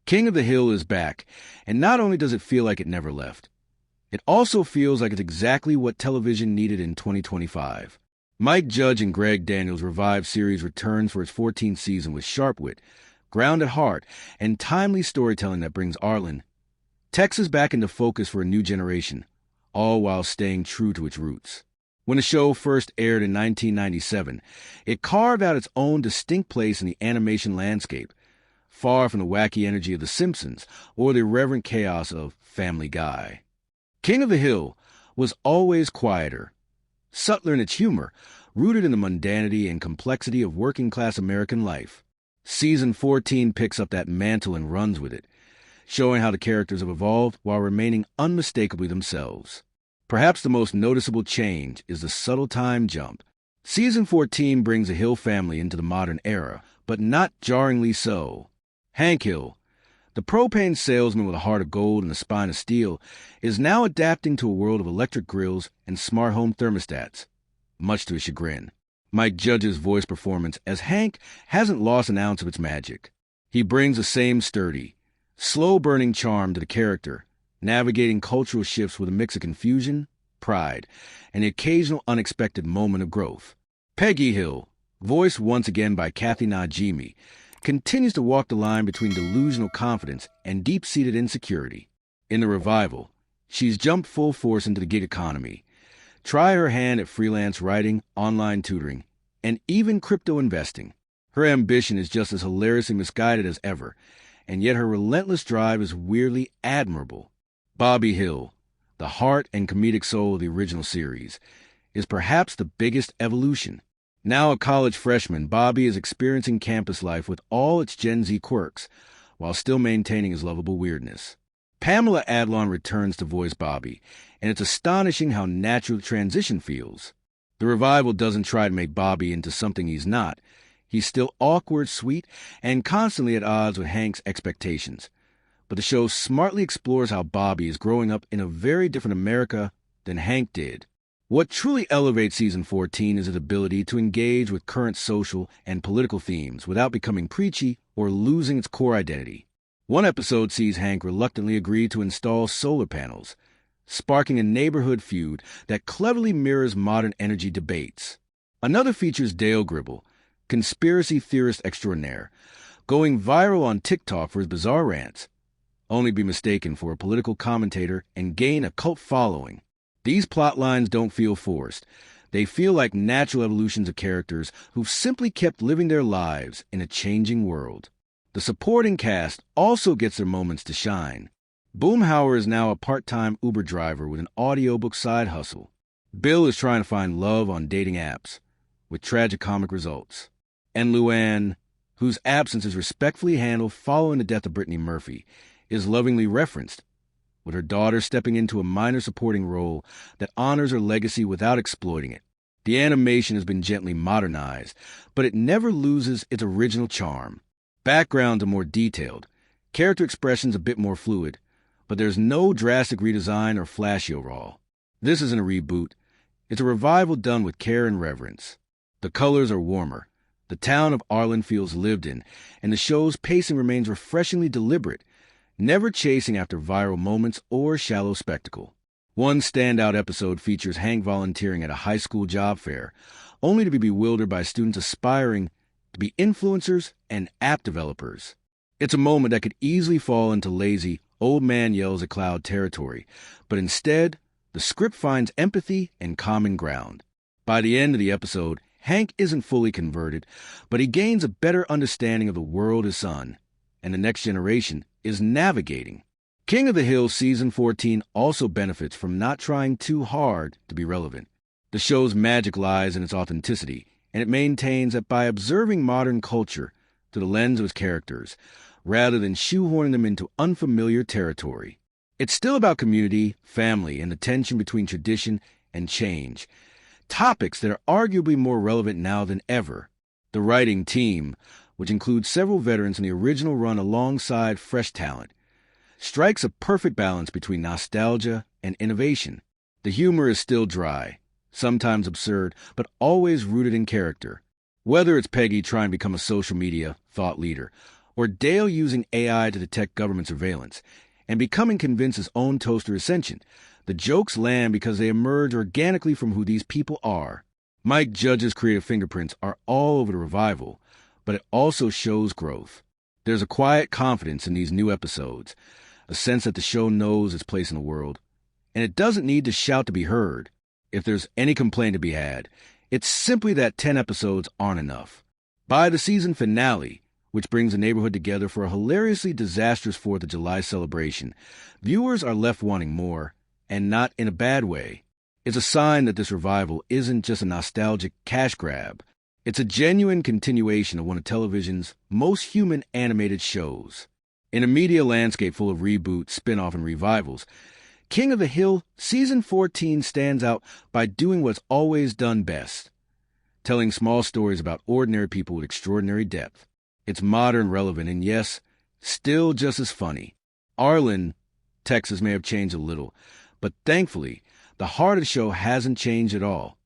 King of the Hill is back, and not only does it feel like it never left, it also feels like it's exactly what television needed in 2025. Mike Judge and Greg Daniels' revived series returns for its 14th season with sharp wit, grounded heart, and timely storytelling that brings Arlen, Texas, back into focus for a new generation, all while staying true to its roots. When the show first aired in 1997, it carved out its own distinct place in the animation landscape, far from the wacky energy of The Simpsons or the irreverent chaos of Family Guy. King of the Hill was always quieter, subtler in its humor, rooted in the mundanity and complexity of working-class American life. Season 14 picks up that mantle and runs with it, showing how the characters have evolved while remaining unmistakably themselves. Perhaps the most noticeable change is the subtle time jump. Season 14 brings the Hill family into the modern era, but not jarringly so. Hank Hill, the propane salesman with a heart of gold and a spine of steel, is now adapting to a world of electric grills and smart home thermostats, much to his chagrin. Mike Judge's voice performance as Hank hasn't lost an ounce of its magic. He brings the same sturdy, slow-burning charm to the character, navigating cultural shifts with a mix of confusion, pride, and the occasional unexpected moment of growth. Peggy Hill, voiced once again by Kathy Najimy, continues to walk the line between delusional confidence and deep-seated insecurity. In the revival, she's jumped full force into the gig economy. Try her hand at freelance writing, online tutoring, and even crypto investing. Her ambition is just as hilariously misguided as ever, and yet her relentless drive is weirdly admirable. Bobby Hill, the heart and comedic soul of the original series, is perhaps the biggest evolution. Now a college freshman, Bobby is experiencing campus life with all its Gen Z quirks, while still maintaining his lovable weirdness. Pamela Adlon returns to voice Bobby, and it's astonishing how natural the transition feels. The revival doesn't try to make Bobby into something he's not. He's still awkward, sweet, and constantly at odds with Hank's expectations. But the show smartly explores how Bobby is growing up in a very different America than Hank did. What truly elevates Season 14 is its ability to engage with current social and political themes without becoming preachy or losing its core identity. One episode sees Hank reluctantly agree to install solar panels, sparking a neighborhood feud that cleverly mirrors modern energy debates. Another features Dale Gribble, conspiracy theorist extraordinaire, going viral on TikTok for his bizarre rants, only to be mistaken for a political commentator and gain a cult following. These plot lines don't feel forced. They feel like natural evolutions of characters who've simply kept living their lives in a changing world. The supporting cast also gets their moments to shine. Boomhauer is now a part-time Uber driver with an audiobook side hustle. Bill is trying to find love on dating apps, with tragicomic results. And Luann, whose absence is respectfully handled following the death of Brittany Murphy, is lovingly referenced, with her daughter stepping into a minor supporting role that honors her legacy without exploiting it. The animation has been gently modernized, but it never loses its original charm. Backgrounds are more detailed, character expressions a bit more fluid, but there's no drastic redesign or flashy overhaul. This isn't a reboot. It's a revival done with care and reverence. The colors are warmer. The town of Arlen feels lived in, and the show's pacing remains refreshingly deliberate, never chasing after viral moments or shallow spectacle. One standout episode features Hank volunteering at a high school job fair, only to be bewildered by students aspiring to be influencers and app developers. It's a moment that could easily fall into lazy, old man yells at cloud territory, but instead, the script finds empathy and common ground. By the end of the episode, Hank isn't fully converted, but he gains a better understanding of the world his son, and the next generation, is navigating. King of the Hill Season 14 also benefits from not trying too hard to be relevant. The show's magic lies in its authenticity, and it maintains that by observing modern culture through the lens of its characters, rather than shoehorning them into unfamiliar territory. It's still about community, family, and the tension between tradition and change, topics that are arguably more relevant now than ever. The writing team, which includes several veterans in the original run alongside fresh talent, strikes a perfect balance between nostalgia and innovation. The humor is still dry, sometimes absurd, but always rooted in character. Whether it's Peggy trying to become a social media thought leader, or Dale using AI to detect government surveillance, and becoming convinced his own toaster is sentient. The jokes land because they emerge organically from who these people are. Mike Judge's creative fingerprints are all over the revival, but it also shows growth. There's a quiet confidence in these new episodes, a sense that the show knows its place in the world, and it doesn't need to shout to be heard. If there's any complaint to be had, it's simply that 10 episodes aren't enough. By the season finale, which brings the neighborhood together for a hilariously disastrous 4th of July celebration, viewers are left wanting more, and not in a bad way. It's a sign that this revival isn't just a nostalgic cash grab. It's a genuine continuation of one of television's most human animated shows. In a media landscape full of reboots, spin-off, and revivals, King of the Hill Season 14 stands out by doing what's always done best, telling small stories about ordinary people with extraordinary depth. It's modern, relevant, and yes, still just as funny. Arlen, Texas may have changed a little, but thankfully, the heart of the show hasn't changed at all.